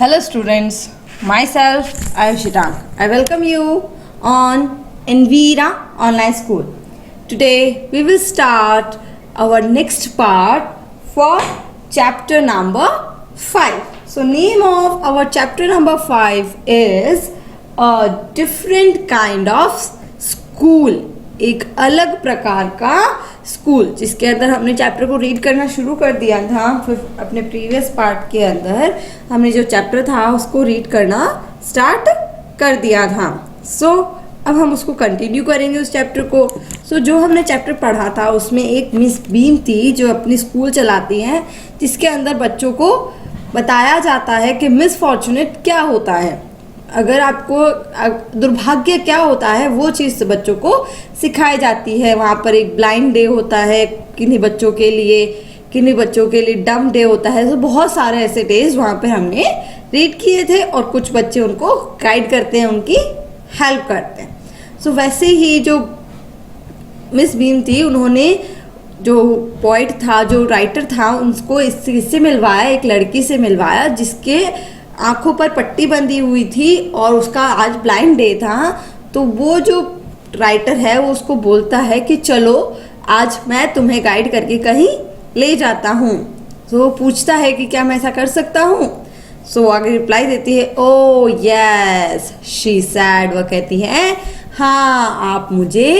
Hello students, myself Ayushitang. I welcome you on Envira Online School. Today we will start our next part for chapter number 5. So name of our chapter number 5 is a different kind of school. एक अलग प्रकार का school जिसके अंदर हमने chapter को read करना शुरू कर दिया था। फिर अपने प्रीवियस पार्ट के अंदर हमने जो चैप्टर था उसको रीड करना स्टार्ट कर दिया था। अब हम उसको कंटिन्यू करेंगे उस चैप्टर को। जो हमने चैप्टर पढ़ा था उसमें एक मिस बीम थी जो अपनी स्कूल चलाती हैं, जिसके अंदर बच्चों को बताया जाता है कि मिस फॉर्चुनेट क्या होता है, अगर आपको दुर्भाग्य क्या होता है वो चीज़ बच्चों को सिखाई जाती है। वहाँ पर एक ब्लाइंड डे होता है किन्हीं बच्चों के लिए, किन्हीं बच्चों के लिए डम डे होता है। तो बहुत सारे ऐसे डेज वहाँ पे हमने रीड किए थे और कुछ बच्चे उनको गाइड करते हैं, उनकी हेल्प करते हैं। वैसे ही जो मिस बीम थी उन्होंने जो पोइट था, जो राइटर था, उसको इससे मिलवाया, एक लड़की से मिलवाया जिसके आंखों पर पट्टी बंधी हुई थी और उसका आज ब्लाइंड डे था। तो वो जो राइटर है वो उसको बोलता है कि चलो आज मैं तुम्हें गाइड करके कहीं ले जाता हूँ। वो पूछता है कि क्या मैं ऐसा कर सकता हूँ। आगे रिप्लाई देती है, ओ यस शी सैड। वह कहती है हाँ आप मुझे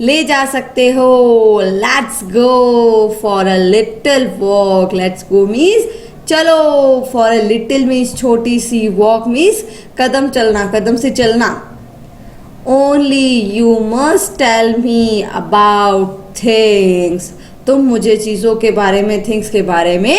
ले जा सकते हो। Let's go for a little walk. Let's go means चलो, फॉर अ लिटिल मीन्स छोटी सी, वॉक मीन्स कदम चलना, कदम से चलना। Only you must tell me about things. तुम मुझे चीज़ों के बारे में, थिंग्स के बारे में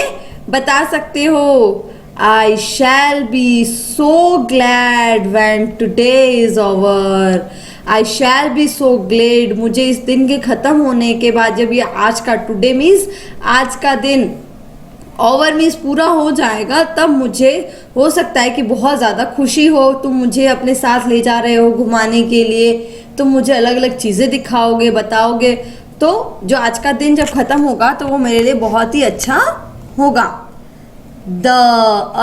बता सकते हो। I shall be so glad when today is over. I shall be so glad, मुझे इस दिन के ख़त्म होने के बाद, जब ये आज का, टुडे मीन्स आज का दिन, ओवर मीन्स पूरा हो जाएगा, तब मुझे हो सकता है कि बहुत ज़्यादा खुशी हो। तुम मुझे अपने साथ ले जा रहे हो घुमाने के लिए, तुम मुझे अलग अलग चीज़ें दिखाओगे, बताओगे। तो जो आज का दिन जब ख़त्म होगा तो वो मेरे लिए बहुत ही अच्छा होगा। The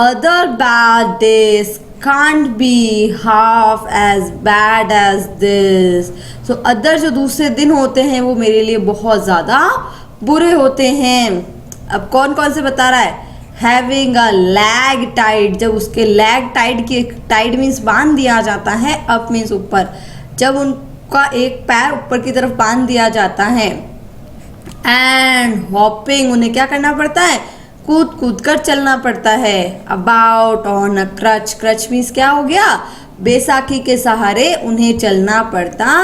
other bad days can't be half as bad as this. Other जो दूसरे दिन होते हैं वो मेरे लिए बहुत ज़्यादा बुरे होते हैं। अब कौन कौन से बता रहा है? हैविंग अ लैग टाइड, जब उसके लैग टाइड की, टाइड मीन्स बांध दिया जाता है, अप मीन्स ऊपर, जब उनका एक पैर ऊपर की तरफ बांध दिया जाता है। एंड हॉपिंग, उन्हें क्या करना पड़ता है? कूद कूद कर चलना पड़ता है। About on a crutch, crutch means क्या हो गया? बैसाखी के सहारे उन्हें चलना पड़ता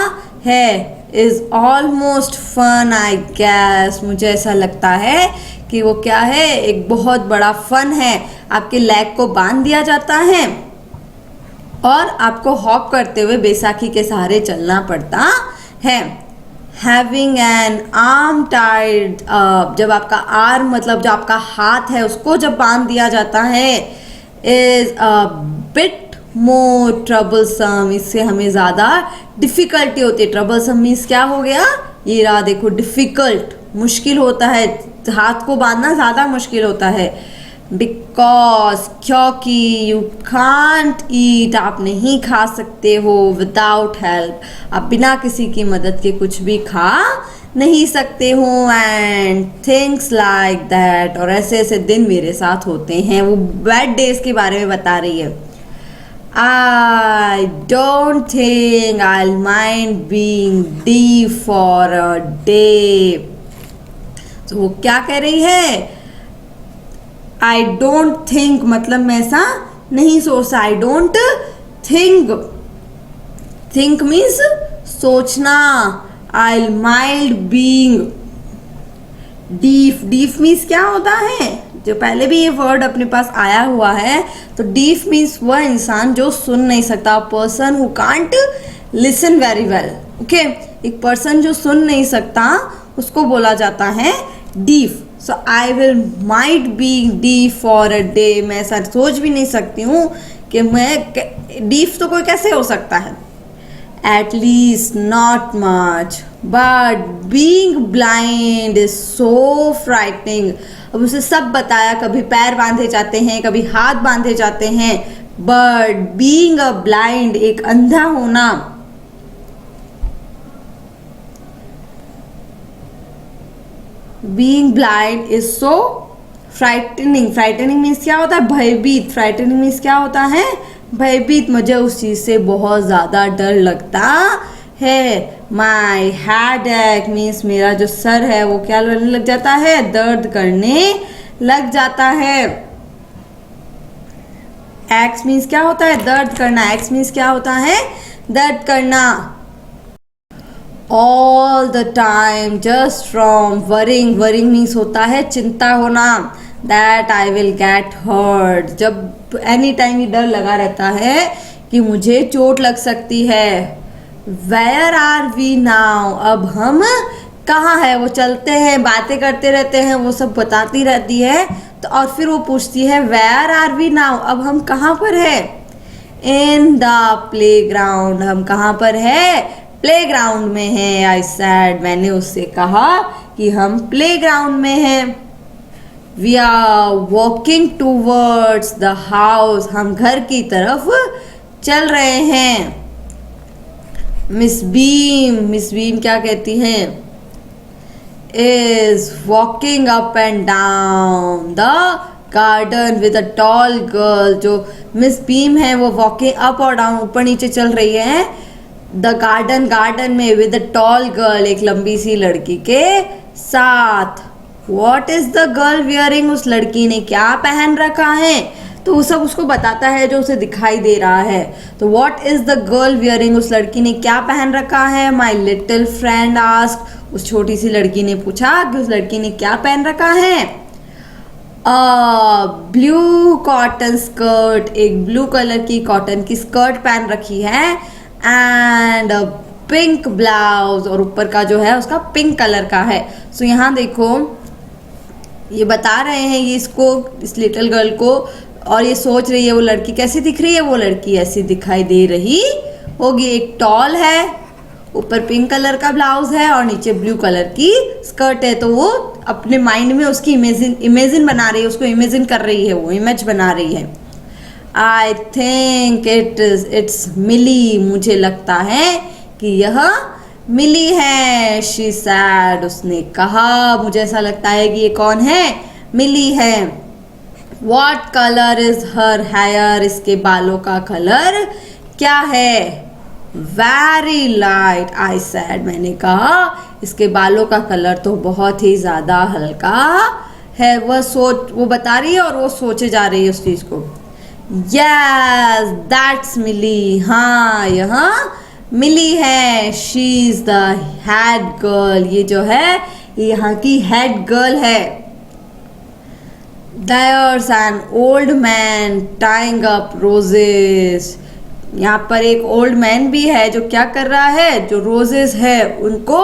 है। Is almost fun I guess, मुझे ऐसा लगता है कि वो क्या है, एक बहुत बड़ा फन है। आपके लेग को बांध दिया जाता है और आपको हॉप करते हुए बैसाखी के सहारे चलना पड़ता है। Having an arm tied up, जब आपका आर्म मतलब जो आपका हाथ है उसको जब बांध दिया जाता है। Is a bit more troublesome, इससे हमें ज़्यादा डिफ़िकल्टी होती है। ट्रबलसम मीन्स क्या हो गया? ये रहा देखो, डिफ़िकल्ट, मुश्किल होता है, हाथ को बांधना ज़्यादा मुश्किल होता है। बिकॉज, क्योंकि, यू कांट ईट, आप नहीं खा सकते हो। विदाउट हेल्प, आप बिना किसी की मदद के कुछ भी खा नहीं सकते हो। एंड थिंग्स लाइक दैट, और ऐसे ऐसे दिन मेरे साथ होते हैं। वो बैड डेज के बारे में बता रही है। I don't think I'll mind being deep for a day. तो वो क्या कह रही है? I don't think मतलब मैं ऐसा नहीं सोचता। I don't think, think means सोचना। I'll mind being deep, deep means क्या होता है? जो पहले भी ये वर्ड अपने पास आया हुआ है, तो डीफ मीन्स वह इंसान जो सुन नहीं सकता, person who can't listen very well. Okay, एक पर्सन जो सुन नहीं सकता उसको बोला जाता है deaf. I will might be deaf for a day, मैं ऐसा सोच भी नहीं सकती हूँ कि मैं डीफ तो कोई कैसे हो सकता है। At least not much, but being blind is so frightening. अब उसे सब बताया, कभी पैर बांधे जाते हैं, कभी हाथ बांधे जाते हैं, but being a blind, एक अंधा होना, being blind is so frightening. frightening means क्या होता है? भयभीत. frightening means क्या होता है? भयभीत. मुझे उस चीज से बहुत ज्यादा डर लगता है. My headache means मेरा जो सर है वो क्या करने लग जाता है? दर्द करने लग जाता है. Aches means क्या होता है? दर्द करना. Aches means क्या होता है? दर्द करना. All the time, just from worrying. worrying means होता है चिंता होना. That I will get hurt. जब एनी टाइम ये डर लगा रहता है कि मुझे चोट लग सकती है. Where are we now? अब हम कहाँ है? वो चलते हैं, बातें करते रहते हैं, वो सब बताती रहती है. तो और फिर वो पूछती है Where are we now? अब हम कहाँ पर है? In the playground. हम कहाँ पर है? प्लेग्राउंड में है. I said. मैंने उससे कहा कि हम प्लेग्राउंड में हैं. We are walking towards the house. हम घर की तरफ चल रहे हैं. मिस बीम क्या कहती हैं? Is walking up and down the garden with a tall girl. जो मिस बीम है वो वॉकिंग अप और डाउन, ऊपर नीचे चल रही है द गार्डन में विद अ टॉल गर्ल, एक लंबी सी लड़की के साथ. What is the girl wearing? उस लड़की ने क्या पहन रखा है? तो वो सब उसको बताता है जो उसे दिखाई दे रहा है. तो what is the girl wearing? उस लड़की ने क्या पहन रखा है? My little friend asked. उस छोटी सी लड़की ने पूछा कि उस लड़की ने क्या पहन रखा है? Blue cotton skirt. एक ब्लू कलर की कॉटन की स्कर्ट पहन रखी है. And pink blouse. और ऊपर का जो है उसका पिंक कलर का है. सो यहाँ देखो ये बता रहे हैं ये इसको, इस लिटिल गर्ल को, और ये सोच रही है वो लड़की कैसी दिख रही है. वो लड़की ऐसी दिखाई दे रही होगी. एक टॉल है, ऊपर पिंक कलर का ब्लाउज है और नीचे ब्लू कलर की स्कर्ट है. तो वो अपने माइंड में उसकी इमेजिन बना रही है, उसको इमेजिन कर रही है, वो इमेज बना रही है. आई थिंक इट्स मिली. मुझे लगता है कि यह मिली है. She said. उसने कहा. मुझे ऐसा लगता है कि ये कौन है? मिली है. What colour is her hair? इसके बालों का कलर क्या है? Very light. I said. मैंने कहा इसके बालों का कलर तो बहुत ही ज्यादा हल्का है. वो बता रही है और वो सोचे जा रही है उस चीज को. यस दैट्स मिली. हाँ यह मिली है. She is the head girl. ये जो है ये यहाँ की हेड गर्ल है. There's an old man tying up roses. यहाँ पर एक ओल्ड मैन भी है जो क्या कर रहा है? जो रोजेस है उनको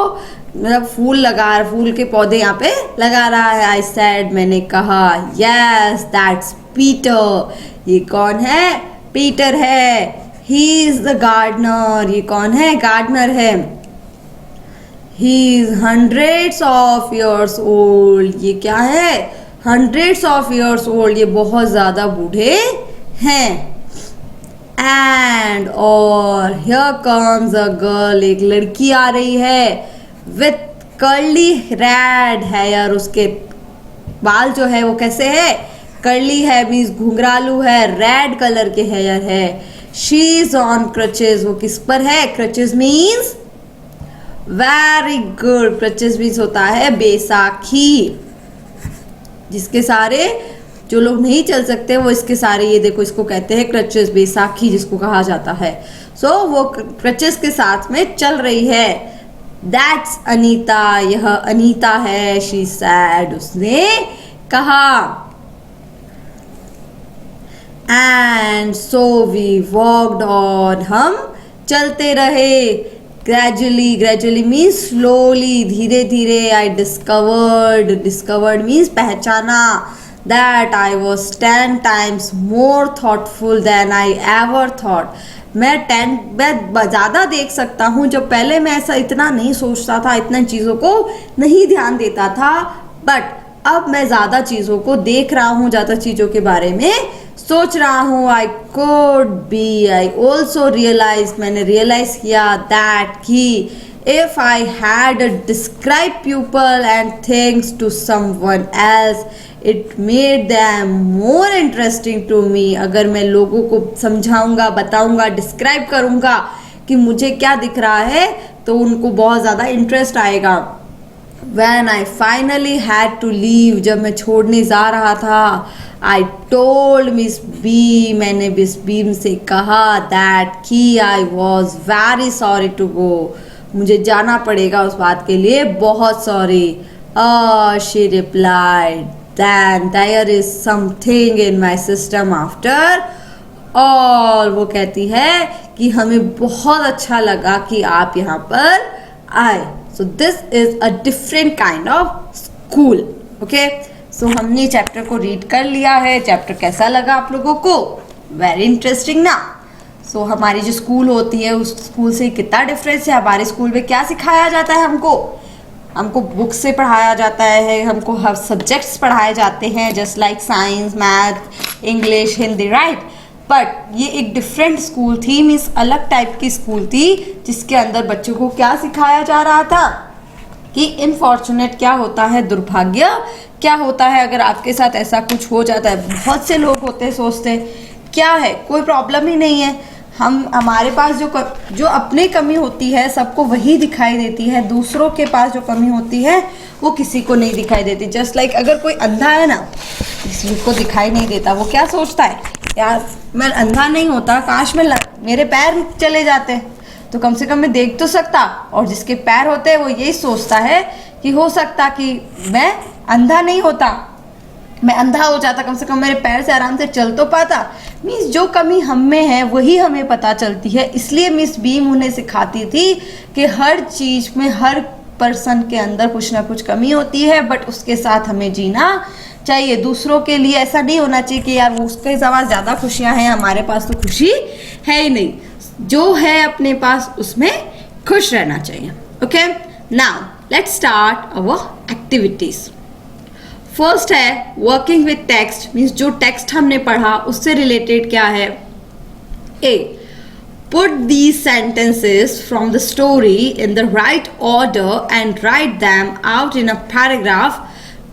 मतलब फूल के पौधे यहाँ पे लगा रहा है. I said. मैंने कहा. Yes that's Peter. ये कौन है? पीटर है. He is the gardener. ये कौन है? गार्डनर है. He is hundreds of years old. ये क्या है? Hundreds of years old. ये बहुत ज्यादा बूढ़े हैं. एंड और हियर कम्स अ गर्ल. एक लड़की आ रही है विथ कर्ली रेड हेयर. उसके बाल जो है वो कैसे है? कर्ली है, मीन्स घुंघरालू है, रेड कलर के हेयर है. She is on crutches. वो किस पर है? Crutches means very good. Crutches means होता है बैसाखी. जिसके सारे जो लोग नहीं चल सकते वो इसके सारे, ये देखो इसको कहते हैं क्रचेस, बैसाखी जिसको कहा जाता है. सो वो क्रचेस के साथ में चल रही है. दैट्स अनीता. यह अनीता है. She said. उसने कहा. And so we walked on. हम चलते रहे. ग्रेजुअली मीन्स स्लोली, धीरे धीरे. आई डिस्कवर्ड मीन्स पहचाना. That I was 10 times more thoughtful than I ever thought. मैं ज़्यादा देख सकता हूँ। जब पहले मैं ऐसा इतना नहीं सोचता था, इतना चीज़ों को नहीं ध्यान देता था, बट अब मैं ज़्यादा चीज़ों को देख रहा हूँ, ज़्यादा चीज़ों के बारे में सोच रहा हूँ। आई ऑल्सो रियलाइज, मैंने रियलाइज किया दैट कि if I had described people and things to someone else, it made them more interesting to me. अगर मैं लोगों को समझाऊंगा, बताऊंगा, डिस्क्राइब करूंगा कि मुझे क्या दिख रहा है, तो उनको बहुत ज़्यादा इंटरेस्ट आएगा। When I finally had to leave, जब मैं छोड़ने जा रहा था, I told Miss B, मैंने Miss B से कहा that कि I was very sorry to go, मुझे जाना पड़ेगा उस बात के लिए, बहुत sorry. She replied, then there is something in my system after all, वो कहती है कि हमें बहुत अच्छा लगा कि आप यहाँ पर आए। So this is a different kind of school, okay? So हमने चैप्टर को रीड कर लिया है। चैप्टर कैसा लगा आप लोगों को? वेरी इंटरेस्टिंग ना। सो हमारी जो स्कूल होती है उस स्कूल से कितना डिफरेंस है। हमारे स्कूल में क्या सिखाया जाता है? हमको बुक से पढ़ाया जाता है, हमको हर सब्जेक्ट्स पढ़ाए जाते हैं, just like science, math, English, Hindi, right. But ये एक डिफरेंट स्कूल थी, मीन्स अलग टाइप की स्कूल थी, जिसके अंदर बच्चों को क्या सिखाया जा रहा था कि इनफॉर्चुनेट क्या होता है, दुर्भाग्य क्या होता है अगर आपके साथ ऐसा कुछ हो जाता है। बहुत से लोग होते हैं, सोचते हैं क्या है, कोई प्रॉब्लम ही नहीं है। हमारे पास जो अपनी कमी होती है सबको वही दिखाई देती है, दूसरों के पास जो कमी होती है वो किसी को नहीं दिखाई देती। जस्ट लाइक अगर कोई अंधा है ना, जिसको दिखाई नहीं देता, वो क्या सोचता है, यार मैं अंधा नहीं होता, काश मेरे पैर चले जाते तो कम से कम मैं देख तो सकता। और जिसके पैर होते हैं वो यही सोचता है कि हो सकता कि मैं अंधा नहीं होता, मैं अंधा हो जाता, कम से कम मेरे पैर से आराम से चल तो पाता। मीन्स जो कमी हम में है वही हमें पता चलती है। इसलिए मिस बीम उन्हें सिखाती थी कि हर चीज़ में, हर पर्सन के अंदर कुछ ना कुछ कमी होती है, बट उसके साथ हमें जीना चाहिए। दूसरों के लिए ऐसा नहीं होना चाहिए कि यार उसके पास ज़्यादा खुशियाँ हैं, हमारे पास तो खुशी है ही नहीं। जो है अपने पास उसमें खुश रहना चाहिए। Okay, now let's start our activities. First है वर्किंग विथ टेक्स्ट, मीन्स जो टेक्स्ट हमने पढ़ा उससे रिलेटेड क्या है। A, put these sentences from the story in the right order and write them out in a paragraph,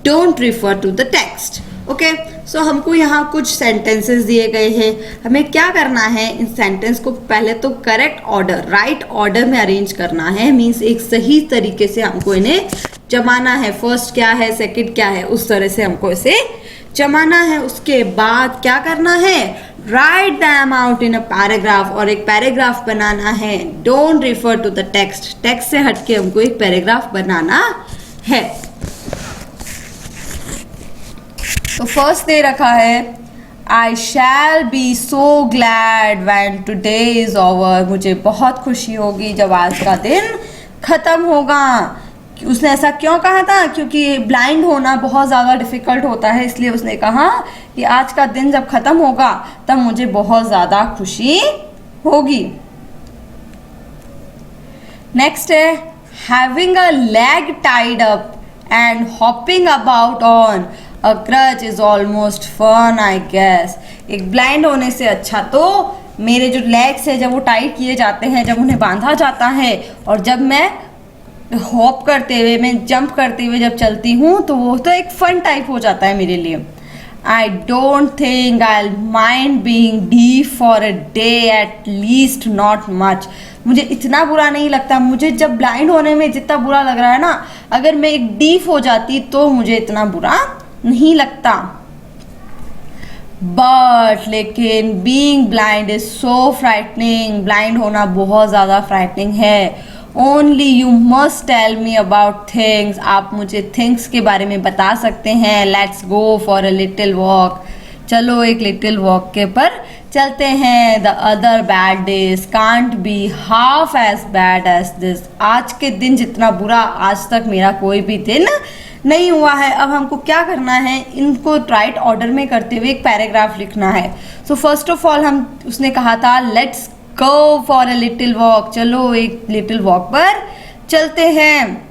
don't refer to the text. Okay, so हमको यहाँ कुछ sentences दिए गए हैं, हमें क्या करना है, इन सेंटेंस को पहले तो करेक्ट ऑर्डर, राइट ऑर्डर में अरेंज करना है। मीन्स एक सही तरीके से हमको इन्हें जमाना है। फर्स्ट क्या है, सेकंड क्या है, उस तरह से हमको इसे जमाना है। उसके बाद क्या करना है, write them out in a paragraph, और एक पैराग्राफ बनाना है। Don't refer to the text, text से हटके हमको एक पैराग्राफ बनाना है। तो फर्स्ट दे रखा है, I shall be so glad when today is over, मुझे बहुत खुशी होगी जब आज का दिन खत्म होगा। उसने ऐसा क्यों कहा था, क्योंकि ब्लाइंड होना बहुत ज़्यादा डिफ़िकल्ट होता है, इसलिए उसने कहा कि आज का दिन जब ख़त्म होगा तब मुझे बहुत ज़्यादा खुशी होगी। नेक्स्ट है, having a leg tied up and hopping about on a crutch is almost fun I guess. एक ब्लाइंड होने से अच्छा तो मेरे जो लेग्स है जब वो टाइट किए जाते हैं, जब उन्हें बांधा जाता है, और जब मैं हॉप करते हुए, मैं जंप करते हुए जब चलती हूँ तो वो तो एक फन टाइप हो जाता है मेरे लिए। I don't think I mind being deaf for a day, at least not much. मुझे इतना बुरा नहीं लगता, मुझे जब ब्लाइंड होने में जितना बुरा लग रहा है ना, अगर मैं एक डीफ हो जाती तो मुझे इतना बुरा नहीं लगता। बट लेकिन being blind is so frightening, blind होना बहुत ज़्यादा फ्राइटनिंग है। Only you must tell me about things, आप मुझे थिंग्स के बारे में बता सकते हैं। Let's go for a little walk, चलो एक लिटिल वॉक के पर चलते हैं। The other bad days can't be half as bad as this, आज के दिन जितना बुरा आज तक मेरा कोई भी दिन नहीं हुआ है। अब हमको क्या करना है, इनको राइट ऑर्डर में करते हुए एक पैराग्राफ लिखना है। सो फर्स्ट ऑफ ऑल उसने कहा था let's go for a little walk, चलो एक लिटिल वॉक पर चलते हैं।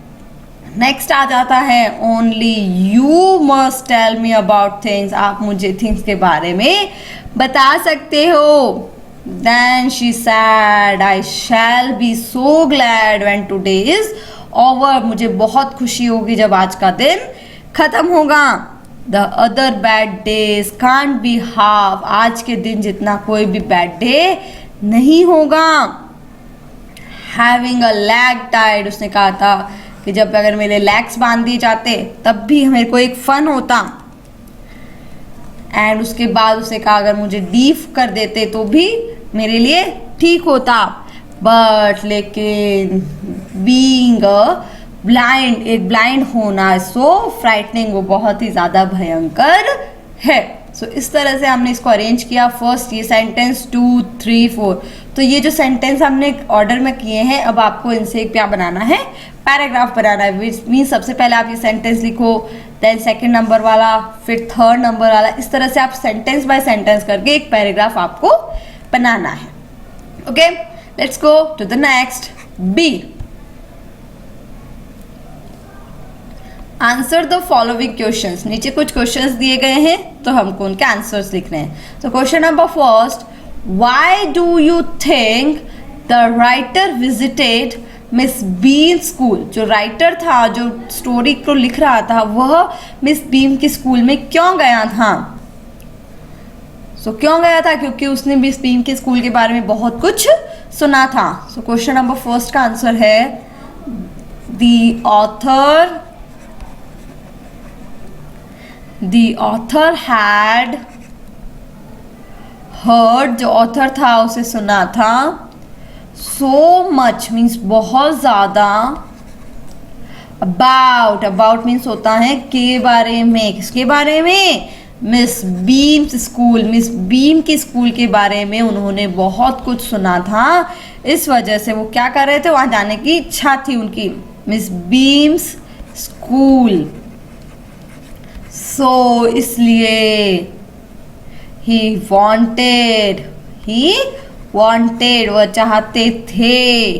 नेक्स्ट आ जाता है only you must tell me about things, आप मुझे थिंग्स के बारे में बता सकते हो। Then she said I shall be so glad when today is over, मुझे बहुत खुशी होगी जब आज का दिन खत्म होगा। The other bad days can't be half, आज के दिन जितना कोई भी बैड डे नहीं होगा। हैविंग अ लैग टाइड, उसने कहा था कि जब अगर मेरे लेग्स बांध दिए जाते तब भी मेरे को एक फन होता। एंड उसके बाद उसने कहा अगर मुझे डीफ कर देते तो भी मेरे लिए ठीक होता। बट लेकिन बीइंग ब्लाइंड, एक ब्लाइंड होना सो फ्राइटनिंग, वो बहुत ही ज़्यादा भयंकर है। सो इस तरह से हमने इसको अरेंज किया। फर्स्ट ये सेंटेंस 2, 3, 4, तो ये जो सेंटेंस हमने ऑर्डर में किए हैं, अब आपको इनसे क्या बनाना है, पैराग्राफ बनाना है। विच मीन सबसे पहले आप ये सेंटेंस लिखो, देन सेकंड नंबर वाला, फिर थर्ड नंबर वाला, इस तरह से आप सेंटेंस बाय सेंटेंस करके एक पैराग्राफ आपको बनाना है। Okay, let's go to the next. B, answer the following questions, नीचे कुछ क्वेश्चंस दिए गए हैं तो हमको उनके आंसर्स लिखने हैं। तो question number first, why do you think the writer visited miss beam school, जो राइटर था, जो स्टोरी को लिख रहा था, वह मिस बीम के स्कूल में क्यों गया था। क्यों गया था, क्योंकि उसने मिस बीम के स्कूल के बारे में बहुत कुछ सुना था। क्वेश्चन नंबर फर्स्ट का आंसर है द ऑथर हैड हर्ड, जो ऑथर था उसे सुना था, सो मच मीन्स बहुत ज्यादा, अबाउट मीन्स होता है के बारे में, किसके बारे में, miss Beam's school, Miss beam के स्कूल के बारे में उन्होंने बहुत कुछ सुना था। इस वजह से वो क्या कर रहे थे, वहां जाने की इच्छा थी उनकी, मिस बीम्स स्कूल। सो इसलिए ही वांटेड, वह चाहते थे,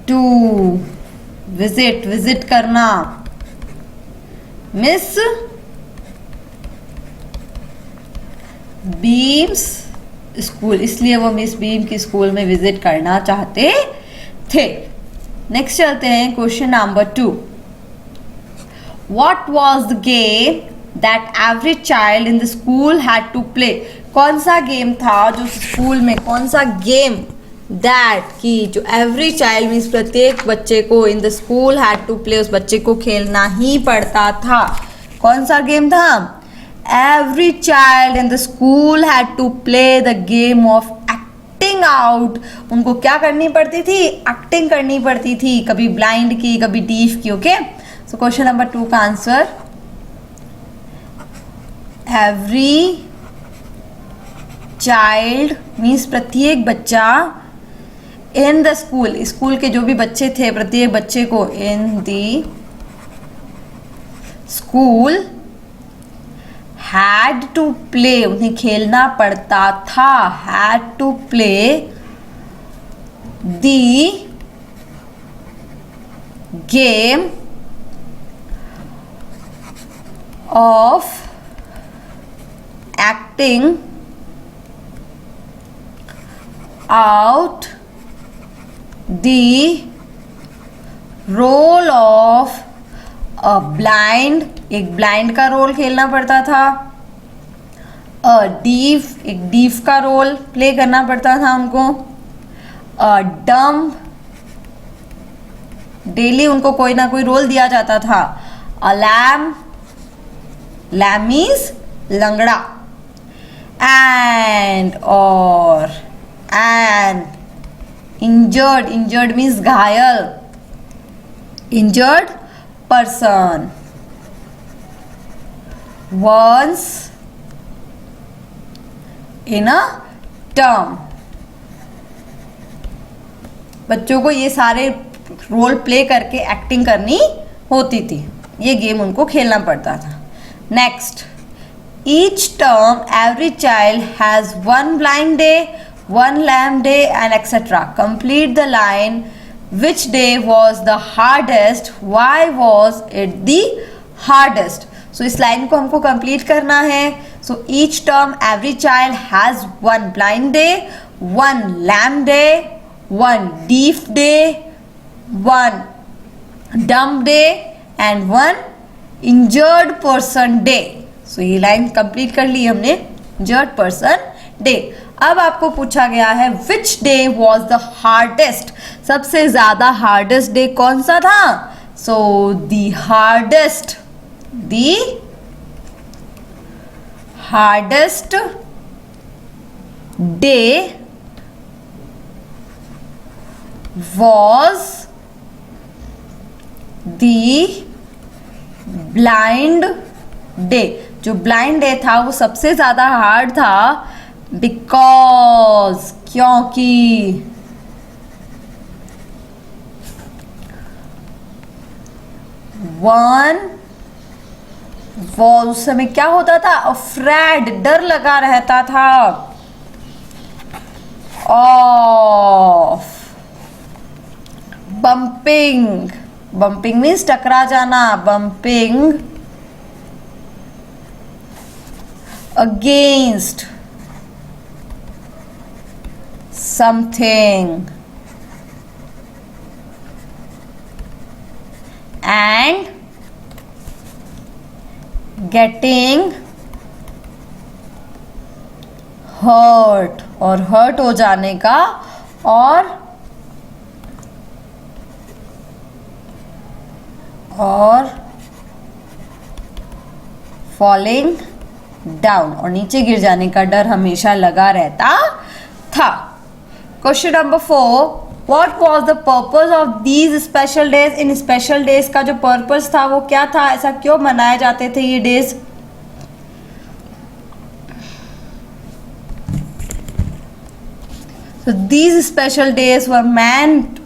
टू विजिट करना मिस बीम्स स्कूल, इसलिए वो मिस बीम की स्कूल में विजिट करना चाहते थे। नेक्स्ट चलते हैं question number 2, What was the game that every child in the school had to play? कौन सा गेम था जो स्कूल में, कौन सा गेम that की जो every child मीन्स प्रत्येक बच्चे को in the school had to play, उस बच्चे को खेलना ही पड़ता था। कौन सा गेम था? Every child in the school had to play the game of acting out. उनको क्या करनी पड़ती थी? एक्टिंग करनी पड़ती थी, कभी ब्लाइंड की, कभी डीफ की। ओके, सो क्वेश्चन नंबर 2 का आंसर एवरी चाइल्ड मीन्स प्रत्येक बच्चा, इन द स्कूल, स्कूल के जो भी बच्चे थे, प्रत्येक बच्चे को in the school had to play, उन्हें खेलना पड़ता था, had to play the game of acting out the role of a blind, एक ब्लाइंड का रोल खेलना पड़ता था, अ डीफ, एक डीफ का रोल प्ले करना पड़ता था उनको, अ डम, डेली उनको कोई ना कोई रोल दिया जाता था, अ लैम, लैम मीन्स लंगड़ा, एंड और एंड इंजर्ड, इंजर्ड मीन्स घायल, injured person, once in a term. बच्चों को ये सारे रोल प्ले करके एक्टिंग करनी होती थी, ये गेम उनको खेलना पड़ता था। Next each term every child has one blind day, one lame day and etc. Complete the line. Which day was the hardest? Why was it the hardest? So इस लाइन को हमको कंप्लीट करना है. So each term every child has one blind day, one lame day, one deaf day, one dumb day and one injured person day. So ये line complete कर ली हमने, injured person day. अब आपको पूछा गया है which day was the hardest? सबसे ज्यादा hardest day कौन सा था? So the hardest day was the blind day. जो ब्लाइंड डे था वो सबसे ज्यादा हार्ड था बिकॉज क्योंकि वन वॉज उस समय क्या होता था? अफ्रेड, डर लगा रहता था ऑफ बम्पिंग. बम्पिंग मीन्स टकरा जाना. Bumping against something and getting hurt और hurt हो जाने का और falling डाउन और नीचे गिर जाने का डर हमेशा लगा रहता था. Question number 4. What was the purpose of these special days? In special days का जो पर्पस था वो क्या था? ऐसा क्यों मनाए जाते थे ये days? So these special days were meant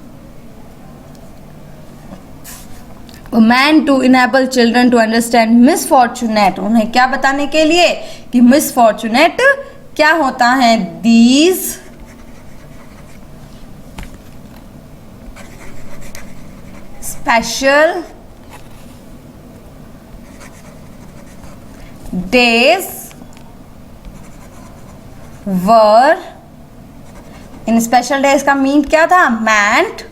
to enable children to understand misfortunate. उन्हें क्या बताने के लिए कि misfortunate क्या होता है? These special days were, in special days का मीन क्या था? meant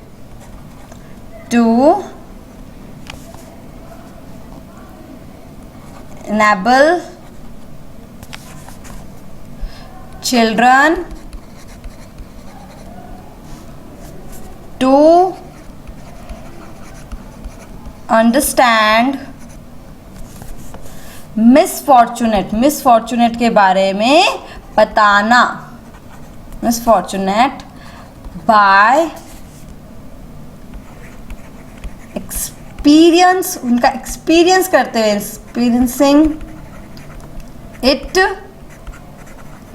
to enable children to understand misfortunate के बारे में बताना. misfortunate by एक्सपीरियंस, उनका एक्सपीरियंस करते हुए, एक्सपीरियंसिंग इट,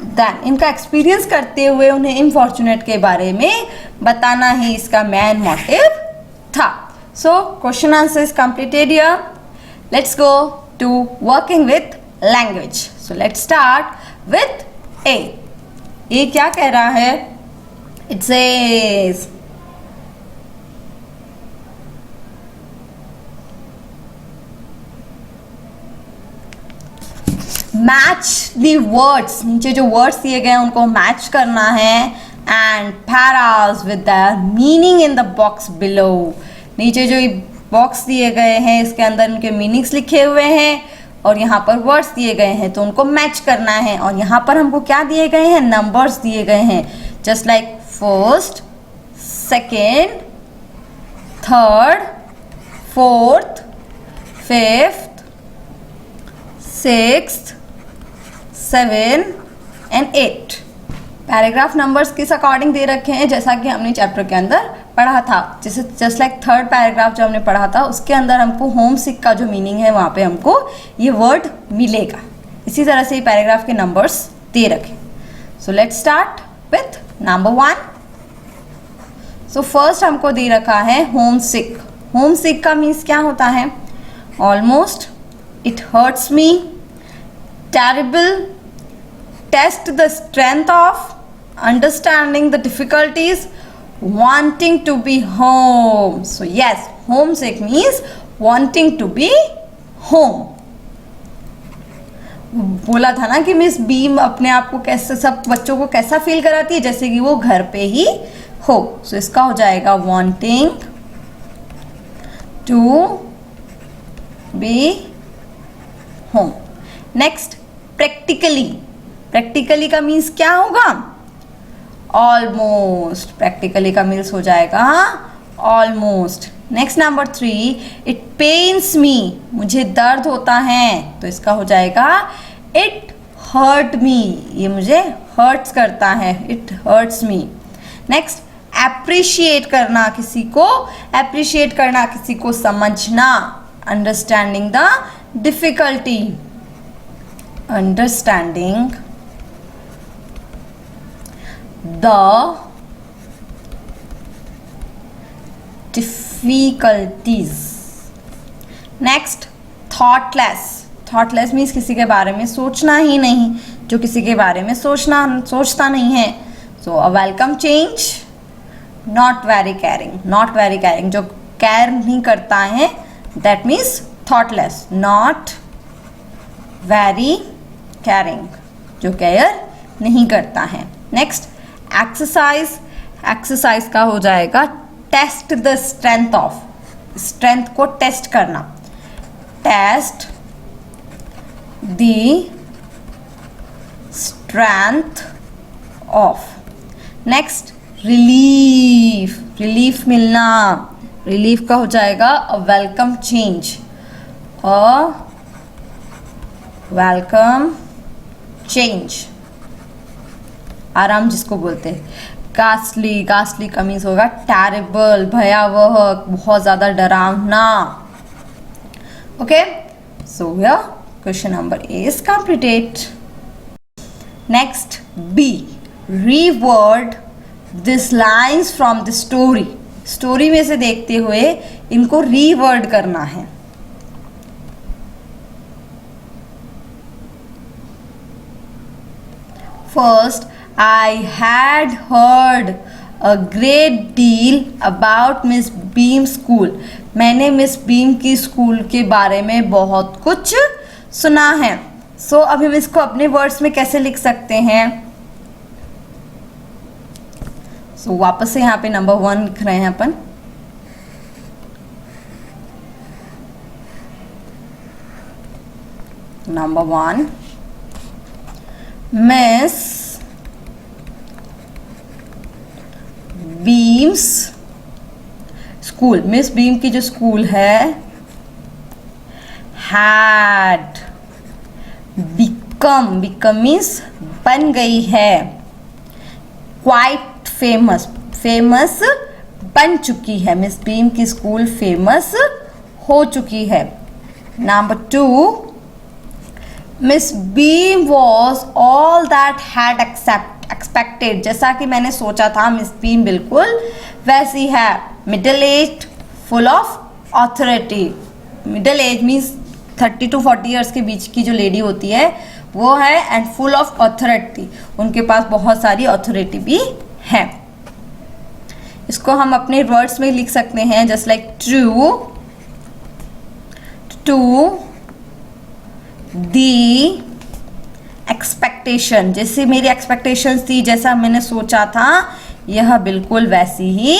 देन इनका एक्सपीरियंस करते हुए उन्हें इनफॉर्चुनेट के बारे में बताना ही इसका मेन मोटिव था. So question answer is completed here. Let's go to working with language. So let's start with A. ये क्या कह रहा है? It says match the words. नीचे जो वर्ड्स दिए गए हैं उनको मैच करना है. And Paris with the meaning in the box below. नीचे जो बॉक्स दिए गए हैं इसके अंदर उनके मीनिंग्स लिखे हुए हैं और यहाँ पर वर्ड्स दिए गए हैं तो उनको मैच करना है. और यहाँ पर हमको क्या दिए गए हैं? नंबर्स दिए गए हैं. Just like first, second, third, fourth, fifth, sixth, 7 and 8. Paragraph numbers किस अकॉर्डिंग दे रखे हैं जैसा कि हमने चैप्टर के अंदर पढ़ा था. जैसे जस्ट लाइक थर्ड पैराग्राफ जो हमने पढ़ा था उसके अंदर हमको होम सिक का जो मीनिंग है वहाँ पे हमको ये वर्ड मिलेगा. इसी तरह से पैराग्राफ के नंबर्स दे रखे. सो let's start with number 1. So first हमको दे रखा है होम सिक. होम सिक का मीन्स क्या होता है? Almost, it hurts me, terrible, test the strength of, understanding the difficulties, wanting to be home. So yes, homesick means wanting to be home. बोला था ना कि मिस बीम अपने आप को कैसे, सब बच्चों को कैसा फील कराती है, जैसे कि वो घर पे ही हो. सो इसका हो जाएगा wanting to be home. Next practically. practically का मीन्स क्या होगा? ऑलमोस्ट. practically का मीन्स हो जाएगा almost. Next number 3, it pens मी. मुझे दर्द होता है, तो इसका हो जाएगा इट हर्ट मी. ये मुझे हर्ट्स करता है, it hurts me. Next, appreciate करना किसी को. एप्रिशिएट करना किसी को समझना. Understanding the difficulty. Understanding the difficulties. Next, thoughtless. Thoughtless means किसी के बारे में सोचना ही नहीं, जो किसी के बारे में सोचता नहीं है. So a welcome change. Not very caring. Not very caring, जो केयर नहीं करता है, that means thoughtless. Not very caring, जो केयर नहीं करता है. Next, exercise. एक्सरसाइज का हो जाएगा test the strength of. Strength को टेस्ट करना. Test the strength of. Next, relief. Relief मिलना. रिलीफ का हो जाएगा a welcome change. A welcome change, आराम जिसको बोलते हैं. गास्टली. गास्टली का मीन्स होगा टेरिबल, भयावह, बहुत ज्यादा डरावना. Okay, so here question number A is completed. Next, B, reword this lines from the story. Story में से देखते हुए इनको रीवर्ड करना है. First, I had heard a great deal about Miss Beam School. मैंने मिस बीम की school के बारे में बहुत कुछ सुना है. सो अब हम इसको अपने वर्ड्स में कैसे लिख सकते हैं? सो वापस से यहाँ पे नंबर 1 लिख रहे हैं अपन. Number 1, Miss Beam's school. Miss Beam की जो स्कूल है, हैड बिकम. बिकम मीन्स बन गई है. Quite famous. फेमस बन चुकी है. मिस बीम की स्कूल फेमस हो चुकी है. Number 2, miss beam was all that had expected. जैसा कि मैंने सोचा था, मिस बीम बिल्कुल वैसी है. Middle age, full of authority. Middle age means 30 to 40 years के बीच की जो लेडी होती है वो है, एंड फुल ऑफ ऑथोरिटी. उनके पास बहुत सारी ऑथोरिटी भी है. इसको हम अपने वर्ड्स में लिख सकते हैं, just like true to the expectation. जैसे मेरी एक्सपेक्टेशंस थी, जैसा मैंने सोचा था, यह बिल्कुल वैसी ही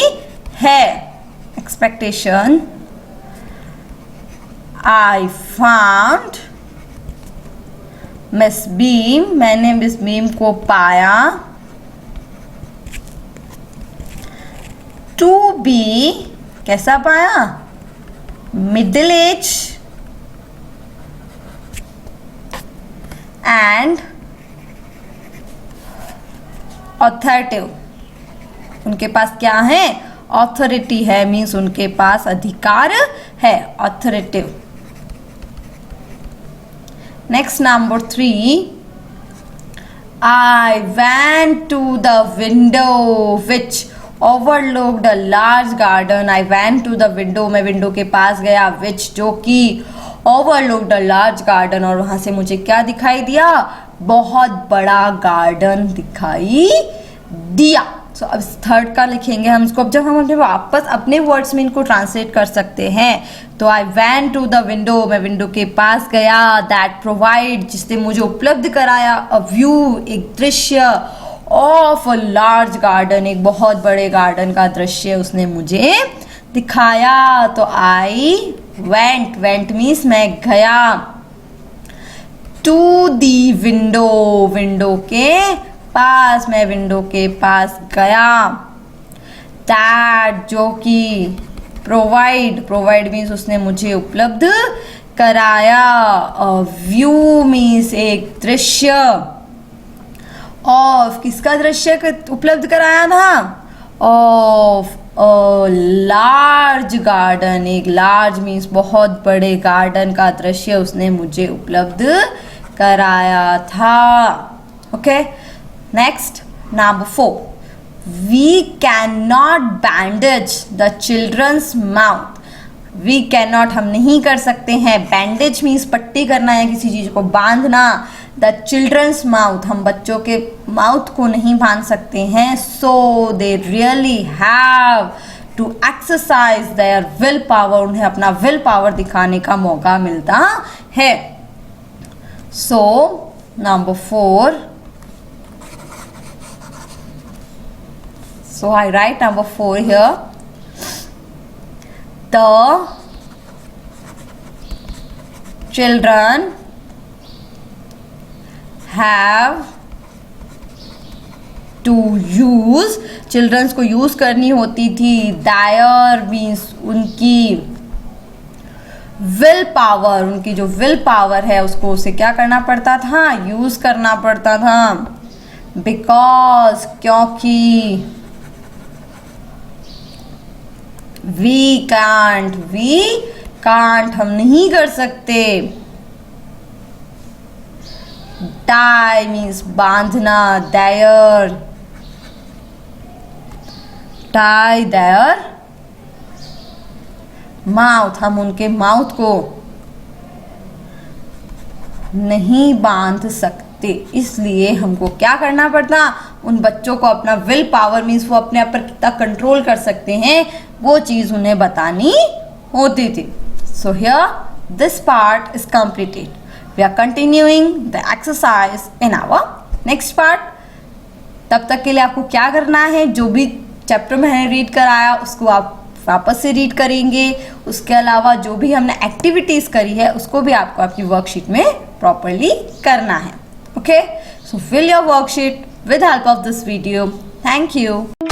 है. Expectation I found Miss Beam. मैंने मिस बीम को पाया. टू बी, कैसा पाया? Middle age and authoritative. उनके पास क्या है? ऑथोरिटी है, मीन्स उनके पास अधिकार है. Authoritative. Next, number 3, I went to the window which overlooked a large garden. I went to the window. मैं विंडो के पास गया. which, जो कि ओवरलुक्ड अ लार्ज गार्डन, और वहां से मुझे क्या दिखाई दिया, बहुत बड़ा गार्डन दिखाई दिया। सो अब थर्ड का लिखेंगे हम इसको। अब जब हम अपने वापस अपने वर्ड्स में इनको ट्रांसलेट कर सकते हैं, तो आई वैन टू द विंडो, मैं विंडो के पास गया, दैट प्रोवाइड, जिसने मुझे उपलब्ध कराया, अ व्यू, एक दृश्य, ऑफ अ लार्ज गार्डन, एक बहुत बड़े गार्डन का दृश्य उसने मुझे दिखाया। तो आई वेंट, वेंट मीन्स मैं गया, टू दी विंडो, विंडो के पास, मैं विंडो के पास गया। दैट, जो कि, प्रोवाइड, प्रोवाइड मीन्स उसने मुझे उपलब्ध कराया, व्यू मीन्स एक दृश्य, ऑफ, किसका दृश्य उपलब्ध कराया था, ऑफ अ लार्ज गार्डन, एक लार्ज मीन्स बहुत बड़े गार्डन का दृश्य उसने मुझे उपलब्ध कराया था। Okay, next number 4, we can not bandage the children's mouth, we can not, हम नहीं कर सकते हैं, बैंडेज मीन्स पट्टी करना या किसी चीज को बांधना, द चिल्ड्रंस माउथ, हम बच्चों के माउथ को नहीं बांध सकते हैं, so they really have to exercise their will power, उन्हें अपना विल पावर दिखाने का मौका मिलता है। So number 4, so I write number 4 here, the children have to use, childrens को यूज करनी होती थी, दायर मीन्स उनकी, विल पावर, उनकी जो विल पावर है उसको उसे क्या करना पड़ता था, यूज करना पड़ता था, बिकॉज, क्योंकि, वी कांट, वी कांट, हम नहीं कर सकते, टाई मीन्स बांधना, दायर, टाई दायर माउथ, हम उनके माउथ को नहीं बांध सकते, इसलिए हमको क्या करना पड़ता, उन बच्चों को अपना विल पावर मीन्स वो अपने आप पर कितना कंट्रोल कर सकते हैं वो चीज उन्हें बतानी होती थी। So here this part is completed, we are continuing the exercise in our next part. तब तक के लिए आपको क्या करना है, जो भी चैप्टर मैंने रीड कराया उसको आप वापस से रीड करेंगे, उसके अलावा जो भी हमने एक्टिविटीज करी है उसको भी आपको आपकी वर्कशीट में प्रॉपरली करना है। Okay, so fill your worksheet with help of this video. Thank you.